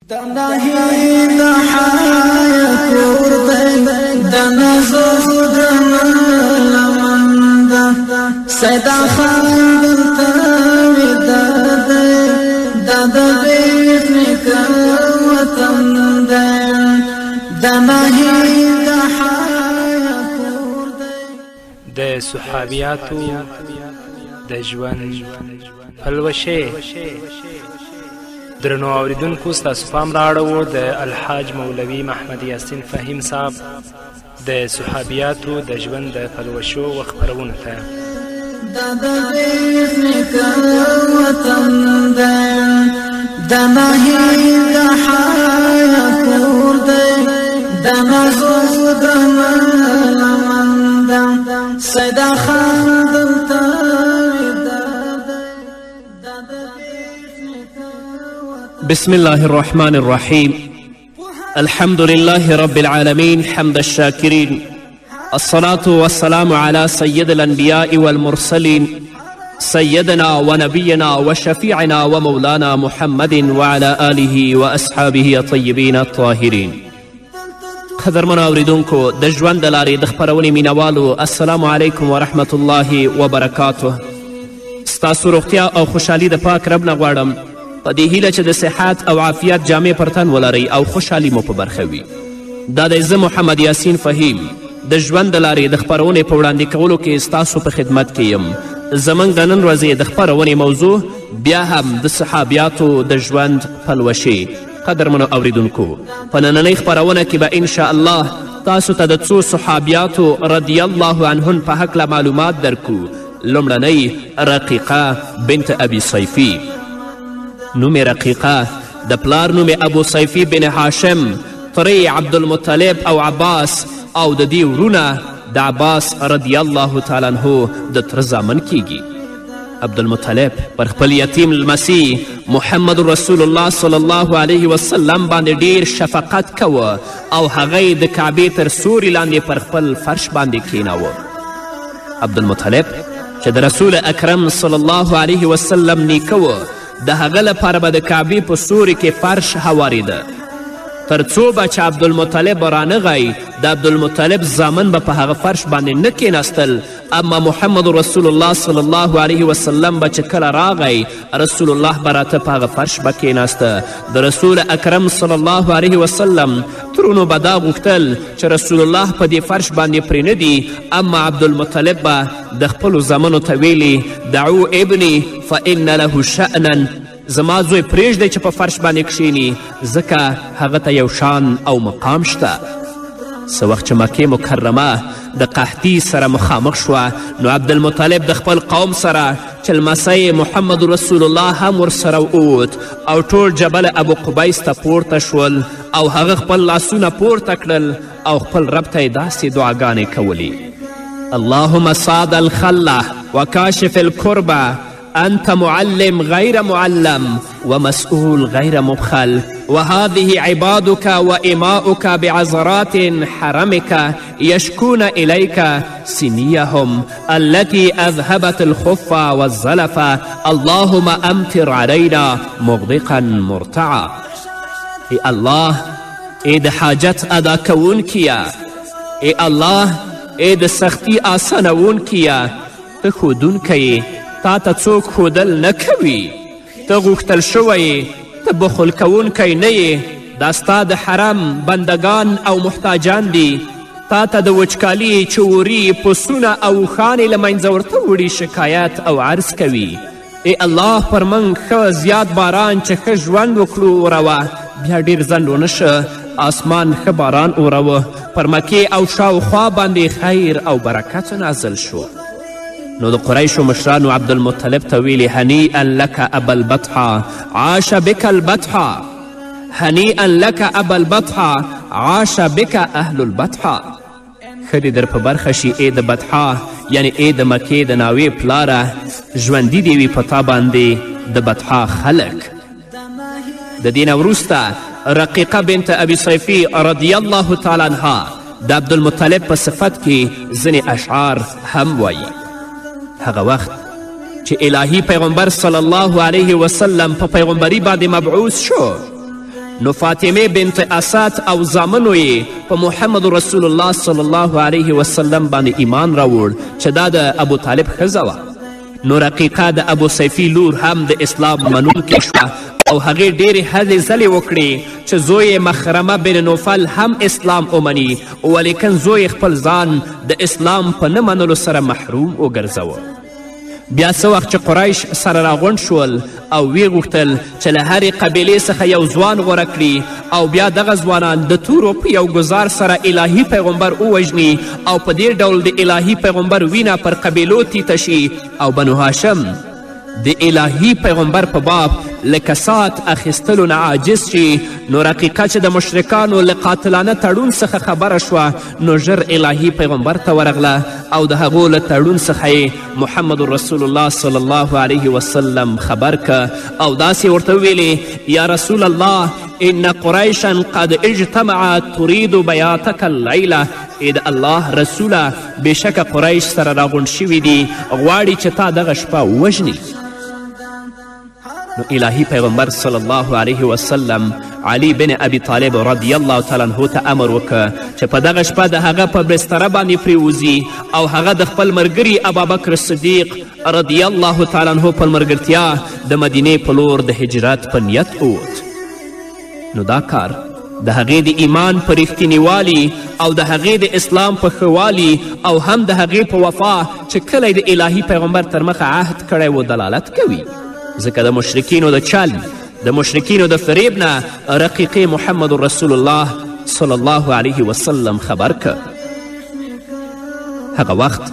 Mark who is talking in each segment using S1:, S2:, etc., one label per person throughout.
S1: دناهی دحایا کردن دنازو دمالمانده سیدا خالد تاوی داده بیخنی کروتن دناهی دحایا کردن
S2: د صحابیاتو د ژوند پلوشه. درنو اوریدونکو ستاسو پام راړو د الحاج مولوي محمد یاسین فهیم صاحب د صحابیاتو د ژوند د پلوشو و خپرونو ته.
S3: بسم الله الرحمن الرحيم. الحمد لله رب العالمين حمد الشاكرين، الصلاة والسلام على سيد الأنبياء والمرسلين سيدنا ونبينا وشفيعنا ومولانا محمد وعلى آله وأصحابه الطيبين الطاهرين. قدرمنو اوریدونکو د ژوند د لارې د خپرونې مینوالو، السلام علیکم ورحمة الله وبرکاته. ستاسو روغتیا او خوشحالي د پاک رب نه غواړم، په دې هیله چې د صحت او عافیت جامې پر تن ولرئ او خوشحالي مو په برخه وي. دا دی زه محمد یاسین فهیم د ژوند د لارې د خپرونې په وړاندې کولو کې ستاسو په خدمت کې یم. زموږ د نن ورځې د خپرونې موضوع بیا هم د صحابیاتو د ژوند پلوشې. قدرمنو اوریدونکو، په نننۍ خپرونه کې به انشاء الله تاسو ته د څو صحابیاتو رضی الله عنهن په هکله معلومات درکو. لومړنۍ رقیقه بنت ابي صیفي. نوم رقیقه، د پلار نوم ابو صیفی بن هاشم، تری عبدالمطلب او عباس، او د دې ورونه د عباس رضی الله تعالی عنه د تره زامن کیږي. عبدالمطلب پر خپل یتیم لمسی محمد رسول الله صلی الله علیه وسلم باندې ډیر شفقت کوه او هغه د کعبې تر سوري لاندې پر خپل فرش باندې کیناوه. عبدالمطلب چې د رسول اکرم صلی الله علیه وسلم نیکه و، د هغه لپاره به د کعبې په سوري کې فرش هواریده. تر څو به چې عبدالمطلب رانغی، د عبدالمطلب زامن به په هغه فرش باندې نه کیناستل، اما محمد رسول الله صلی الله علیه وسلم به چې کله راغی، رسول الله به راته په هغه فرش به کیناسته. د رسول اکرم صلی الله علیه وسلم ترونو به دا غوښتل چې رسول الله په دې فرش باندې پرېنږدي، اما عبدالمطلب به د خپلو زامنو ته ویلي دعو ابني فإن له شأنا، زما زوی پرېږدئ چې په فرش باندې کښیني، ځکه هغه ته یو شان او مقام شته. څه وخت چې مکې مکرمه د قحطي سره مخامخ شوه، نو عبدالمطلب د خپل قوم سره چې لمسی محمد رسول الله هم ورسره ووت او ټول جبل ابو قبیس ته پورته شول او هغه خپل لاسونه پورته کړل او خپل رب ته یې داسې دعاګانې کولې: اللهم صاد الخله وکاشف الکربه، أنت معلم غير معلم ومسؤول غير مبخل، وهذه عبادك وإماؤك بعذرات حرمك يشكون إليك سنيهم التي أذهبت الخف والزلف، اللهم أمطر علينا مغدقا مرتعا. ای الله، ای د حاجت ادا کوونکیه، ای الله، ای د سختی آسانوونکیه، ته ښودونکی، تا ته څوک ښودل نه کوي، ته غوښتل شوی، ته بخل کوونکی نه یې، دا ستا د حرم بندگان او محتاجان دي، تا ته د وچکالي، چوري، پسونه او اوښانې له منځه ورته وړي شکایت او عرض کوي. ای الله، پر موږ ښه زیات باران چې ښه ژوند وکړو وروه، بیا ډېر ځنډ ونه شه، آسمان ښه باران اوروه، پر مکې او شاوخوا باندې خیر او برکت نازل شو. نو د قریشو مشرانو عبدالمطلب ته ویلي هنیئا لک ابا البطحه عاش بک البطحه، هنیئا لک ابا البطحه عاش بک اهل البطحه. ښه دې در په برخه شي ای د بطحه، یعنی ای د مکې د ناوې پلاره، ژوندي دې وي په تا باندې د بطحه خلک. د دې نه وروسته رقیقه بنت ابي صیفي رضی الله تعالی عنها د عبدالمطلب په صفت کې ځینې اشعار هم وایي. هغه وخت چې الهی پیغمبر صلی الله علیه وسلم په پیغمبري باندې مبعوث شو، نو فاطمه بنت اسد او زامنو یې په محمد رسول الله صلی الله علیه وسلم باندې ایمان راوړ چې دا د ابو طالب ښځه وه. نو رقیقه د ابو سیفي لور هم د اسلام منونکې شوه او هغې ډېرې هلې ځلې وکړې چې زوی مخرمه بن نوفل هم اسلام ومني، ولیکن زوی خپل ځان د اسلام په نه منلو سره محروم وګرځوه. بیا څه وخت چې قریش سره راغونډ شول او ویې غوښتل چې له هرې قبیلې څخه یو ځوان غوره کړي او بیا دغه ځوانان د تورو په یو ګزار سره الهي پیغمبر ووژني او په دې ډول د الهي پیغمبر وینه پر قبیلو تیته شي او بنو هاشم د الهي پیغمبر په باب له کسات اخیستلو نه عاجز شي. نو رقیقه چې د مشرکانو له قاتلانه تړون څخه خبره شوه نو ژر الهي پیغمبر ته ورغله او د هغو له تړون څخه یې محمد رسول الله صلی الله علیه وسلم خبر که او داسې ورته ویلې یا رسول الله ان قریشا قد اجتمعت تريد بیاتک اللیله. ای د الله رسوله بېشکه قریش سره راغونډ شوي دي غواړي چې تا دغه شپه ووژني. نو الهي پیغمبر صلی الله علیه وسلم علی بن ابي طالب رضی الله تعالی عنه ته امر وکړه چې په دغه شپه د هغه په بستره باندې پریوځي او هغه د خپل ملګري ابابکر صدیق رضی الله تعالی عنه په ملګرتیا د مدینې په لور د هجرت په نیت ووت. نو دا کار د هغې د ایمان په رښتینیوالي او د هغې د اسلام په ښهوالي او هم د هغې په وفا چې کله د الهي پیغمبر تر مخه عهد کړی و دلالت کوي، ځکه د مشرکینو د چل د مشرکینو د فریب نه رقیقې محمد رسول الله صلی الله علیه وسلم خبر که. هغه وخت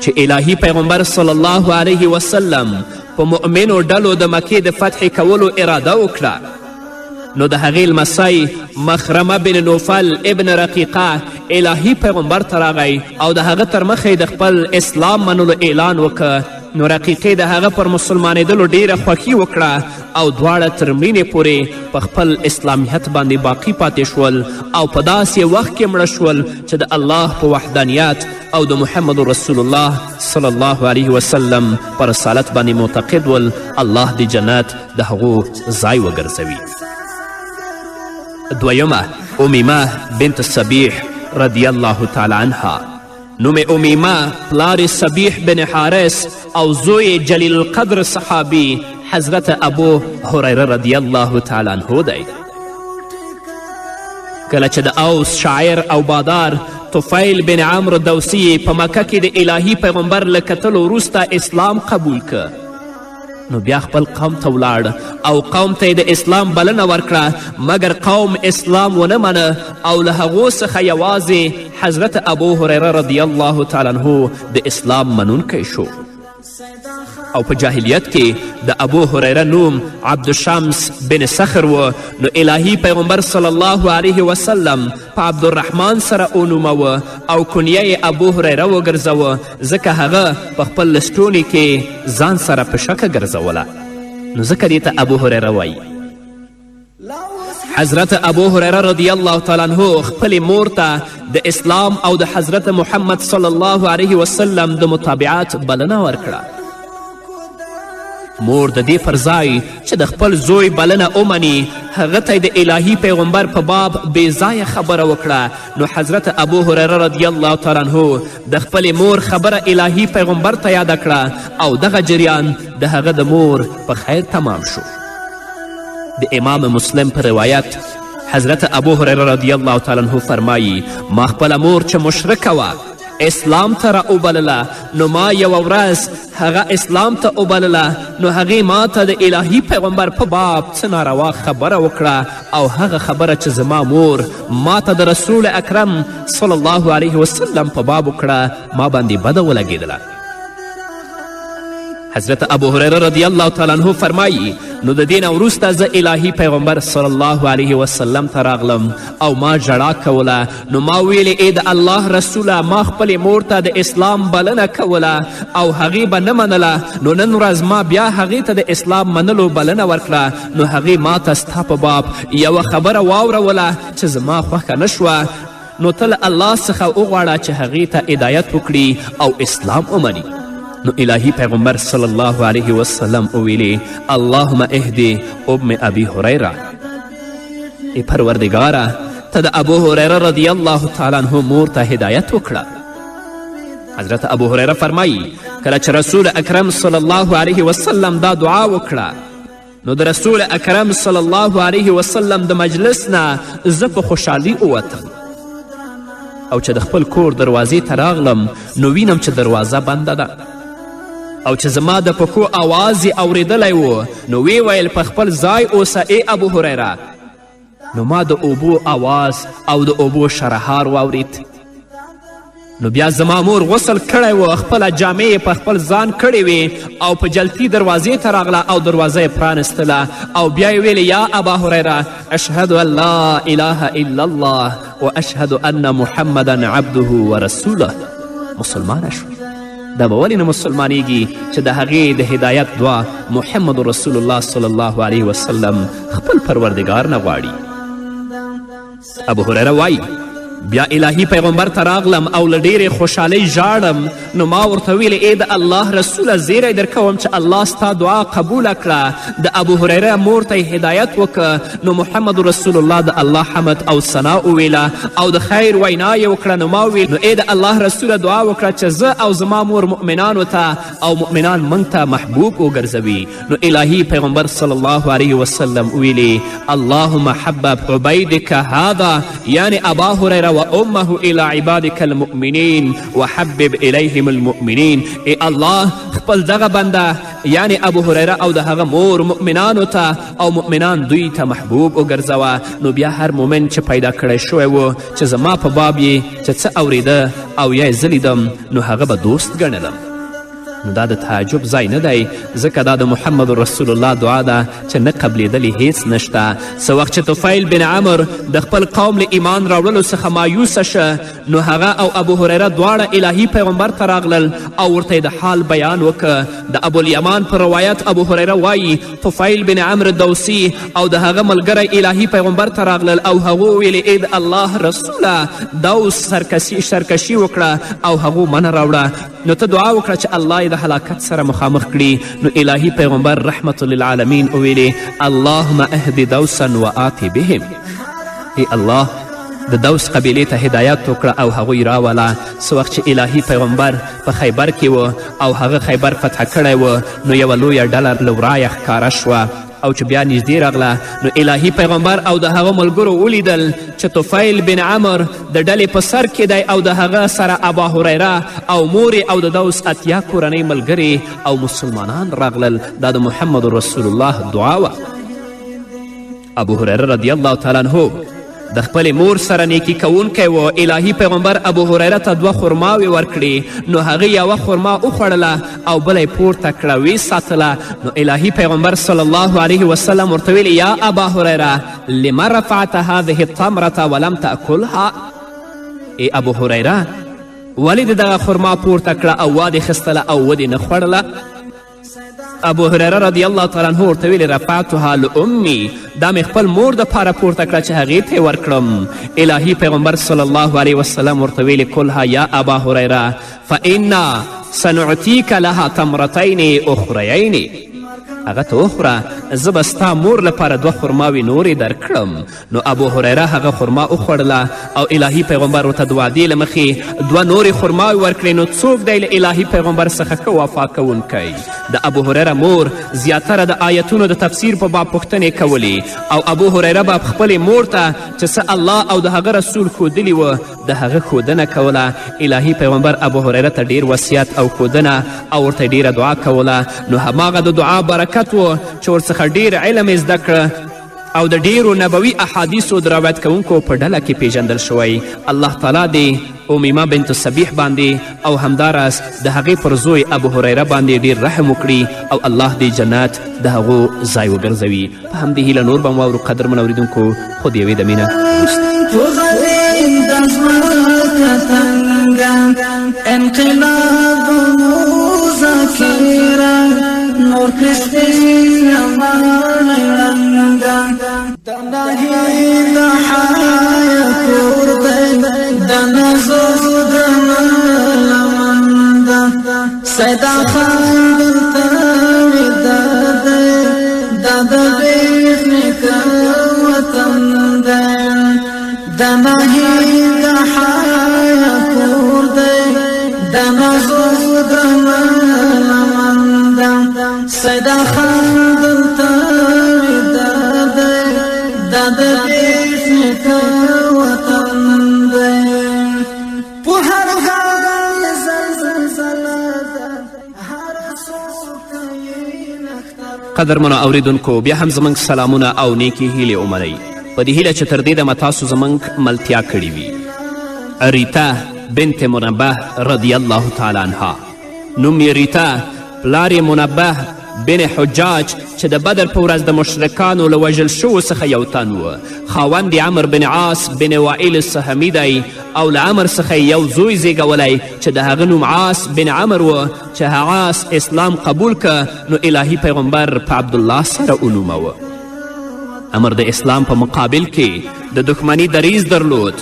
S3: چې الهي پیغمبر صلی الله علیه وسلم په مؤمنو ډلو د مکې د فتح کولو اراده وکړه نو د هغې لمسی مخرمه بن نوفل ابن رقیقه الهي پیغمبر ته راغی او د هغه تر مخې د خپل اسلام منلو اعلان وکړه. نو رقیقې د هغه پر مسلمانېدلو ډیره خوښي وکړه او دواړه تر مړینې پورې په خپل اسلامیت باندې باقی پاتې شول او په داسې وخت کې مړه شول چې د الله په وحدانیت او د محمد رسول الله صلی الله علیه وسلم پر رسالت باندې معتقد ول. الله د جنت د هغو ځای وګرځوي. دویمه امیمه بنت صبیح رضی الله تعالی عنها. نوم امیمه پلار صبیح بن حارس او زوی جلیل القدر صحابی حضرت ابو هریره رضی الله تعالی عنه دی. کله چې د اوس شاعر او بادار طفیل بن عمرو دوسی په مکه کې د الهي پیغمبر له کتلو وروسته اسلام قبول که نو بیا خپل قوم ته ولاړ او قوم ته د اسلام بلنه ورکړه، مګر قوم اسلام ونه منه او له هغو څخه یوازې حضرت ابو هریره رضی الله تعالی عنه د اسلام منونکی شو. او په جاهلیت کې د ابو هریره نوم عبدالشمس بن صخر و. نو الهي پیغمبر صلی الله علیه وسلم په عبدالرحمن سره ونوموه او کنیه یې ابو هریره وګرځوه ځکه هغه په خپل لستوني کې ځان سره په شکه ګرځوله، نو ځکه دې ته ابو هریره وایي. حضرت ابو هریره رضی الله تعالی عنه خپلې مور ته د اسلام او د حضرت محمد صلی الله علیه وسلم د متابعت بلنه ورکړه. مور د دې پر ځای چې د خپل زوی بلنه ومني هغه ته د الهي پیغمبر په باب بې ځایه خبره وکړه. نو حضرت ابو هریره رضی الله تعالی عنه د خپلې مور خبره الهي پیغمبر ته یاده کړه او دغه جریان د هغه د مور په خیر تمام شو. د امام مسلم په روایت حضرت ابو هریره رضی الله تعالی عنه فرمایی ما خپله مور چې مشرکه وه اسلام ته راوبلله، نو ما یوه ورځ هغه اسلام ته وبلله، نو هغې ما ته د الهي پیغمبر په باب څه ناروا خبره وکړه او هغه خبره چې زما مور ما ته د رسول اکرم صلی الله علیه وسلم په باب وکړه ما باندې بده ولګېدله. حضرت ابو هریره رضی الله تعالی عنه فرمایی نو د دې نه وروسته زه الهي پیغمبر صلی الله علیه وسلم ته راغلم او ما ژړا کوله. نو ما ویلې ای د الله رسوله ما خپلې مور ته د اسلام بلنه کوله او هغې به نه منله، نو نن ورځ ما بیا هغې ته د اسلام منلو بلنه ورکړه، نو هغې ما ته ستا په باب یوه خبره واوروله چې زما خوښه نه شوه، نو ته له الله څخه وغواړه چې هغې ته هدایت وکړي او اسلام ومني. نو الهي پیغمبر صلی الله علیه وسلم وویلې اللهم اهدي ام ابي هریره. ای پروردگاره ته د ابو هریره رضی الله تعالی عنه مور ته هدایت وکړه. حضرت ابو هریره فرمایي کله چې رسول اکرم صلی الله علیه وسلم دا دعا وکړه نو د رسول اکرم صلی الله علیه وسلم د مجلس نه زه په خوشحالي ووتم او چې د خپل کور دروازې ته راغلم نو وینم چې دروازه بنده ده او چې زما د پښو آواز یې اورېدلی و نو وی ویل په خپل ځای اوسه ای ابو هریره. نو ما د اوبو آواز او د اوبو شرهار واورید. نو بیا زما مور غسل کړی و، خپله جامې په خپل ځان کړې وې او په جلتي دروازې ته راغله او دروازه یې پرانستله او بیا یې ویلې یا ابا هریره اشهد ان لا اله الا الله و اشهد ان محمدا عبده و رسوله. مسلمانه شوه. دا به ولې نه مسلمانیږي چې د هغې د هدایت دعا محمد رسول الله صلی الله علیه وسلم خپل پروردګار نه غواړي. ابو هریره وایي بیا الهی پیغمبر ته راغلم او له ډیرې خوشحالۍ ژاړم نو ما ورته ویلې ای د الله رسوله زیری درکوم چې الله ستا دعا قبوله کړه. د ابو هریره مور ته هدایت وکړه نو محمد رسول الله د الله حمد او ثنا وویله او د خیر وینا یې وکړه. نو ما ویل نو ای د الله رسوله دعا وکړه چې زه او زما مور مؤمنانو ته او مؤمنان موږ ته محبوب وګرځوي. نو الهی پیغمبر صلی الله علیه وسلم ویلې اللهم حبب عبیدک هذا یعنی ابا هریره وامه الى عبادك المؤمنین وحبب الیهم المؤمنین. ای الله خپل دغه بنده یعنی ابو هریره او د هغه مور مؤمنانو ته او مؤمنان دوی ته محبوب وګرځوه. نو بیا هر مؤمن چې پیدا کړی شوی و چې زما په باب یې چې څه اوریده او یا یې زه لیدم نو هغه به دوست ګڼلم. نو دا د تعجب ځای نه دی ځکه دا د محمد رسول الله دعا ده چې نه قبلېدلې هیڅ نشته. څه وخت چې طفیل بن عمر د خپل قوم له ایمان راوړلو څخه مایوسه شه نو هغه او ابو هریره دواړه الهي پیغمبر ته راغلل او ورته د حال بیان وکړه. د ابوالیمان په روایت ابو هریره وایي طفیل بن عمر دوسی او د هغه ملګری الهي پیغمبر ته راغلل او هغو ویلې ای د الله رسوله دوس سرکشي وکړه او هغو منه راوړه نو ته دعا وکړه چې الله د هلاکت سره مخامخ کړي. نو الهي پیغمبر رحمت للعالمین ویلې اللهم اهد دوسا و آتی بهم. ای الله د دوس قبیلې ته هدایت وکړه او هغوی راوله. څه وخت چې الهي پیغمبر په خیبر کې و او هغه خیبر فتح کړی و نو یوه لویه ډله له ورایه ښکاره شوه او چې بیا نږدې راغله نو الهي پیغمبر او د هغه ملګرو ولیدل چې طفیل بن عمر د ډلې په سر کې دی او د هغه سره ابا هریره او مورې او د دوس اتیا کورنۍ ملګري او مسلمانان راغلل. دا د محمد رسول الله دعا وه. ابو هریره رضی الله تعالی عنه د خپلې مور سره نیکي کوونکی و. الهي پیغمبر ابو هریره ته 2 خرماوې ورکړې نو هغه یوه خرما وخوړله او بله یې پورته کړه ویې ساتله. نو الهي پیغمبر صلی الله علیه وسلم ورته ویلې یا ابا هریره لما رفعت هذه التمرة ولم تأکلها. ای ابو هریره ولې د دغه خرما پورته کړه او وادې خیستله او ودې نه خوړله؟ ابو هریره رضی الله تعالی عنه ورته ویلې رفعتها لامي دا مې خپل مور دپاره پورته کړه چې هغې ته یې ورکړم. الهي پیغمبر صلی الله علیه وسلم ورته ویلې کلها یا ابا هریره فانا سنعطیک لها تمرتین اخرین. هغه ته وخوره زه به ستا مور لپاره 2 خرماوې نورې درکړم. نو ابو هریره هغه خرما وخوړله او الهي پیغمبر ورته د وعدې له مخې 2 نورې خرماوې ورکړې. نو څوک دی له الهي پیغمبر څخه ښه وفا کوونکی؟ د ابو هریره مور زیاتره د آیتونو د تفسیر په باب پوښتنې کولې او ابو هریره به خپلې مور ته چې څه الله او د هغه رسول ښودلي وه د هغه ښودنه کوله. الهي پیغمبر ابو هریره ته ډیر وصیت او ښودنه او ورته ډیره دعا کوله. نو هماغه د دعا برکت و چې ورڅخه ډیر علم یې زده کړه او د ډیرو نبوي احادیثو د روایت کوونکو په ډله کې پیژندل شوی. الله تعالی دې امیمه بنت صبیح باندې او همداراز د هغې پر زوی ابو هریره باندې ډیر رحم وکړي او الله دې جنت د هغو ځای وګرځوي. په همدې هیله نور به واورو قدرمن اورېدونکو خو د یوې دمې نه
S1: انقلاب مذاکره نور کسبین مالنگا دناهی دحایا کرده دنزو دنالمندا سیدا خان دلتاوی داده داده بیخنی که وطن د نهید د حیا کور دی د نازو د ملمند سیدا خان دلته د بیش نکا وطن دی په هر حال زلزله هر څوک یې نختر.
S3: قدرمنو اوریدونکو بیا هم زموږ سلامونه او نیکې هیلې ومنئ په دې هیله چې تر دې دمه تاسو زموږ ملتیا کړې وي. ریتا بنت منبه رضی الله تعالی عنها نوم یې ریتا، پلار یې منبه بن حجاج چې د بدر په ورځ د مشرکانو له وژل شوو څخه یو تن و. خاوند یې عمر بن عاص بن وائل السهمي دی او له عمر څخه یو زوی زیږولی چې د هغه نوم عاص بن عمر و چې هغه عاص اسلام قبول که نو الهي پیغمبر په عبدالله سره ونوموه. عمر د اسلام په مقابل کې د دښمني دریځ درلود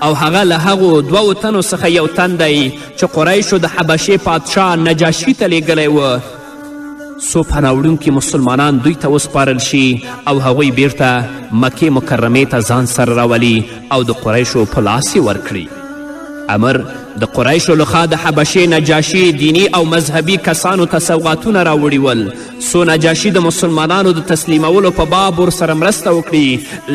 S3: او هغه له هغو دوو تنو څخه یو تن دی چې قریشو د حبشې پادشاه نجاشي ته لیږلی و. څو پناوړونکي مسلمانان دوی ته وسپارل شي او هغوی بیرته مکې مکرمې ته ځان سره راولي او د قریشو په لاس یې ورکړي. عمر د قریشو لخوا د حبشې نجاشي دینی او مذهبي کسانو ته سوغاتونه راوړي ول څو نجاشي د مسلمانانو د تسلیمولو په باب ورسره مرسته وکړي.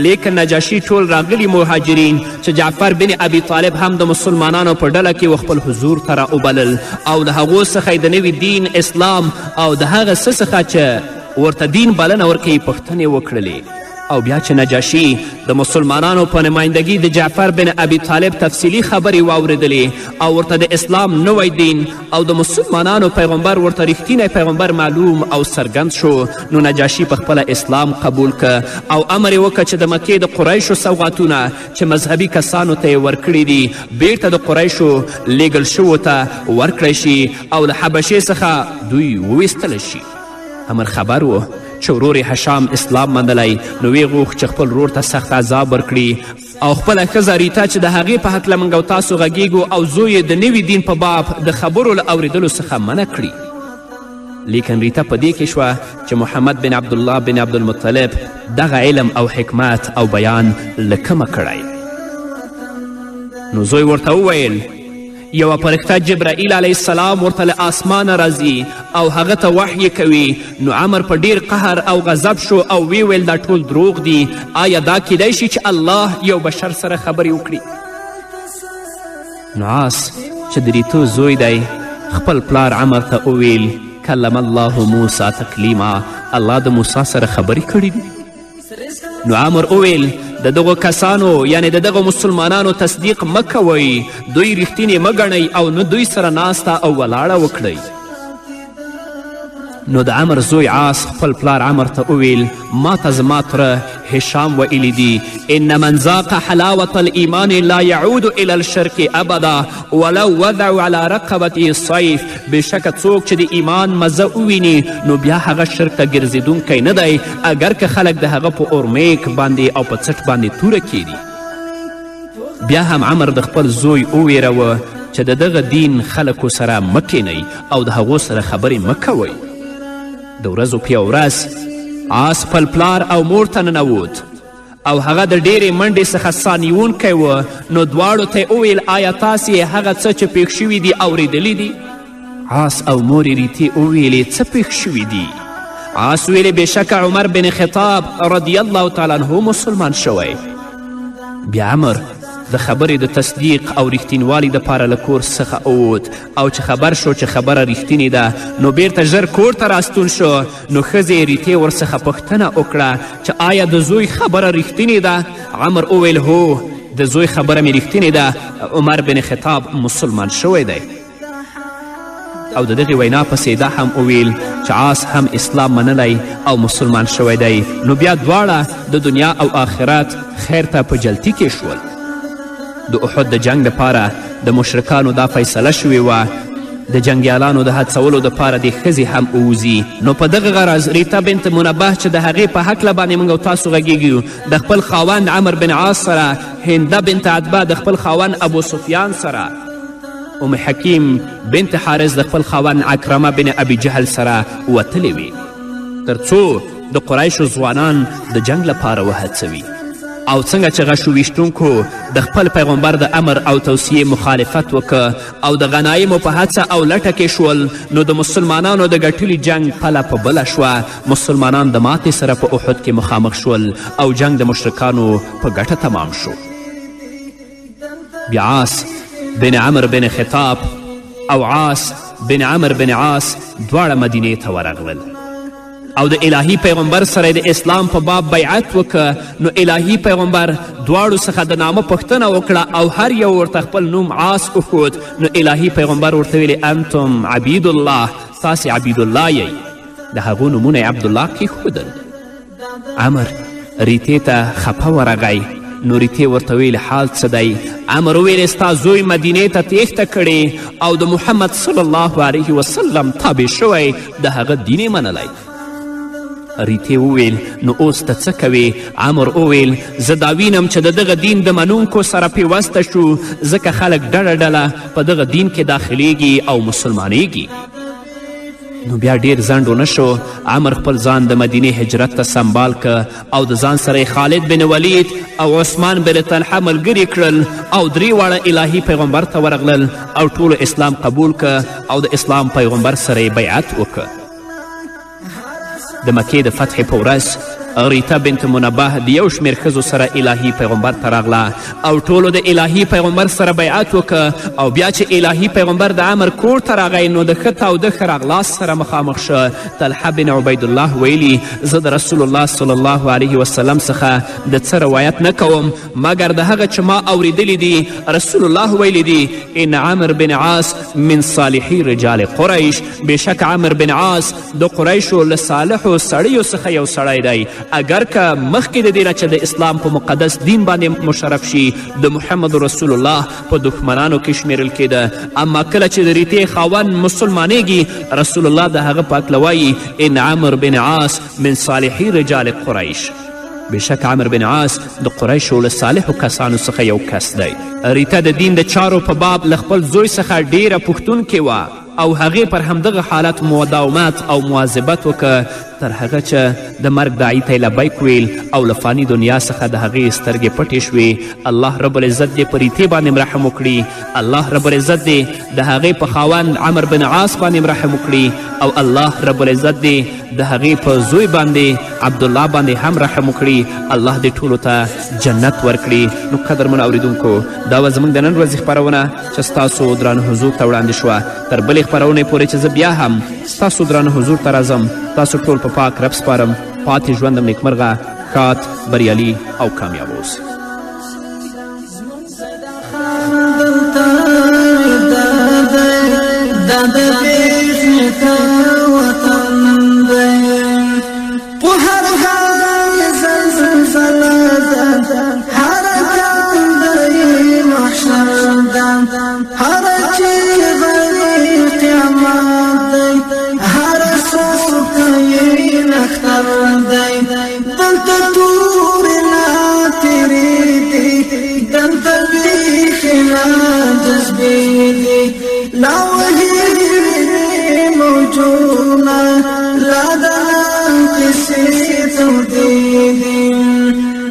S3: لیکن نجاشي ټول راغلي مهاجرین چې جعفر بن ابي طالب هم د مسلمانانو په ډله کې خپل حضور ته راوبلل او د هغو څخه د نوي دین اسلام او د هغه څه څخه چې ورته دین بلنه ورکوي پوښتنې وکړلې. او بیا چې نجاشي د مسلمانانو په نمایندګي د جعفر بن ابي طالب تفصیلي خبرې واورېدلې او ورته د اسلام نوی دین او د مسلمانانو پیغمبر ورته رښتینی پیغمبر معلوم او څرګند شو نو نجاشي په خپله اسلام قبول که او امر یې وکړه چې د مکې د قریشو سوغاتونه چې مذهبي کسانو ته یې ورکړي دي بیرته د قریشو لیږل شوو ته ورکړی شي او له حبشې څخه دوی وویستلی شي. امر خبر و چې ورور هشام اسلام منلی نو ویې غوښت چې خپل ورور ته سخت عذاب ورکړي او خپله ښځه ریتا چې د هغې په هکله موږ او تاسو غږیږو او زوی یې د نوي دین په باب د خبرو له اورېدلو څخه منع کړي. لیکن ریتا په دې کې شوه چې محمد بن عبدالله بن عبدالمطلب دغه علم او حکمت او بیان له کمه کړی. نو زوی ورته وویل یوه فرښته جبرائیل علیه السلام ورته له آسمانه راځي او هغه ته وحی کوي. نو عمر په ډیر قهر او غضب شو او وی ویل دا ټول دروغ دي. آیا دا کیدای شي چې الله یو بشر سره خبرې وکړي؟ نو عاص چې د ریتو زوی دی خپل پلار عمر ته وویل کلم الله موسی تکلیما، الله د موسی سره خبرې کړي دي. نو عمر وویل د دغو کسانو یعنی د دغو مسلمانانو تصدیق مه کوئ، دوی رښتینې مه ګڼئ او نه دوی سره ناسته او ولاړه وکړئ. نو د عمر زوی عاص خپل پلار عمر ته وویل ما ته زما تره هشام ویلی دي ان من ذاق حلاوة الایمان لا یعود الى الشرک ابدا ولو وضعوا على رقبته السیف. بېشکه څوک چې د ایمان مزه وویني نو بیا هغه شرک ته ګرځېدونکی نه دی اگر که خلک د هغه په اورمیک باندې او په څټ باندې توره کیدي. بیا هم عمر د خپل زوی وویروه چې د دغه دین خلکو سره مه کینئ او د هغو سره خبرې مه کوئ. د ورځو په یو ورځ عاص خپل پلار او مور ته ننوت او هغه د ډیرې منډې څخه ساه نیونکی و. نو دواړو ته یې وویل آیا تاسې هغه څه چې پیښ شوي دي اورېدلی دي؟ عاص او مور یې ریتې وویلې څه پیښ شوي دي؟ عاص ویلې بېشکه عمر بن خطاب رضی الله تعالی عنه مسلمان شوی. بیا عمر د خبرې د تصدیق او رښتینوالي دپاره له کور څخه ووت او چې خبر شو چې خبره رښتینې ده نو بیرته ژر کور ته راستون شو. نو ښځې ریتې ورڅخه پوښتنه وکړه چې آیا د زوی خبره رښتینې ده؟ عمر وویل هو د زوی خبره مې رښتینې ده، عمر بن خطاب مسلمان شوی دی. او د دغې وینا پسې دا هم وویل چې عاص هم اسلام منلی او مسلمان شوی دی. نو بیا دواړه د دنیا او آخرت خیر ته په جلتي کې شول. د احد د جنگ دپاره د مشرکانو دا فیصله شوې وه د جنګیالانو د هڅولو دپاره د ښځې هم ووځي. نو په دغه غرض ریتا بنت منبه چې د هغې په هکله باندې موږ او تاسو غږیږو د خپل خاوند عمر بن عاص سره، هنده بنت عتبه د خپل خاوند ابو سفیان سره، ام حکیم بنت حارث د خپل خاوند عکرمه بن ابي جهل سره وتلې وې تر څو د قریشو ځوانان د جنگ لپاره وهڅوي. او څنګه چې غشو ویشتونکو د خپل پیغمبر د امر او توصیې مخالفت وکړه او د غنایمو په هڅه او لټه کې شول، نو د مسلمانانو د ګټلي جنگ پله په بله شوه. مسلمانان د ماتې سره په احد کې مخامخ شول او جنگ د مشرکانو په ګټه تمام شو. بیا عاص بن عمر بن خطاب او عاص بن عمر بن عاص دواړه مدینې ته ورغلل او د الهی پیغمبر سره د اسلام په باب بیعت وکړه. نو الهی پیغمبر دواړو څخه د نامه پوښتنه وکړه او هر یو ورته خپل نوم عاص وښود. نو الهی پیغمبر ورته ویلې انتم عبید الله، تاسې عبید الله یی. د هغو نومونه یې عبدالله کیښودل. عمر ریتې ته خفه ورغی. نو ریتې ورته ویل حال څه دی؟ عمر وویل ستا زوی مدینې ته تیښته کړې او د محمد صلی الله علیه وسلم تابع شوی، د هغه دین یې منلی. ریتې وویل نو اوس ته څه کوې؟ عمر وویل زه دا وینم چې د دغه دین د منونکو سره پیوسته شو، ځکه خلک ډله ډله په دغه دین کې داخلیږي او مسلمانیږي. نو بیا ډیر ځنډ ونه شو. عمر خپل ځان د مدینې هجرت ته سنبال که او د ځان سره خالد بن ولید او عثمان بن طلحه ملګري کړل او درې واړه الهي پیغمبر ته ورغلل او ټولو اسلام قبول که او د اسلام پیغمبر سره بیعت وکړه. د مکې د فتح په ورځ ریتا بنت منبه د یو شمېر ښځو سره الهي پیغمبر ته راغله او ټولو د الهي پیغمبر سره بیعت وکړه. او بیا چې الهي پیغمبر د عمر کور ته راغی نو د ښه تاوده ښه راغلاس سره مخامخ شه. طلحه بن عبیدالله ویلي زه د رسول الله صلی الله علیه وسلم څخه د څه روایت نه کوم مګر د هغه چې ما اوریدلی دي. رسول الله ویلی دي ان عمر بن عاص من صالحي رجال قریش، بېشک عمر بن عاص د قریشو له صالحو سړیو څخه یو سړی دی. اگر که مخکې د دې نه چې د اسلام په مقدس دین باندې مشرف شي د محمد رسول الله په دښمنانو کې شمیرل کېده، اما کله چې د ریتې خاوند مسلمانیږي رسول الله د هغه په هکله وایي ان عمر بن عاص من صالحي رجال قریش، بېشک عمر بن عاص د قریشو له صالحو کسانو څخه یو کس دی. ریته د دین د چارو په باب له خپل زوی څخه ډیره پوښتونکې وه او هغې پر همدغه حالت مداومت او مواظبت وکړه تر هغه چې د مرګ داعي ته یې لبیک ویل او له فاني دنیا څخه د هغې سترګې پټې شوې. الله رب العزت دې په ریتې باندې رحم وکړي. الله رب العزت دې د هغې په خاوند عمر بن عاص باندې رحم وکړي او الله رب العزت دې د هغې په زوی باندې عبدالله باندې هم رحم وکړي. الله دې ټولو ته جنت ورکړي. نو قدرمنو اوریدونکو دا وه زموږ د نن ورځې خپرونه چې ستاسو درانه حضور ته وړاندې شوه. تر بلې خپرونې پورې چې زه بیا هم ستاسو درانه حضور ته راځم تاسو ټول په پاک رب سپارم. پاتې ژوندم نیکمرغه، ښاد، بریالي او کامیاب اوسئ.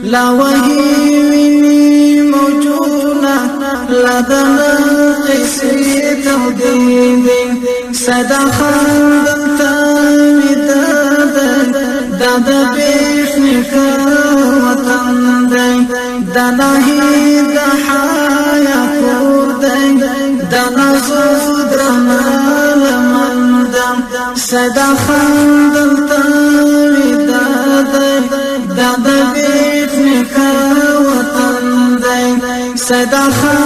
S1: لا وهي مني موجودة لا قصي توديد صدقا داد بيخنك وطن دناهي دحايا كورد دنا زودرنا لمن صدقا داد بيخنك وطن صدقا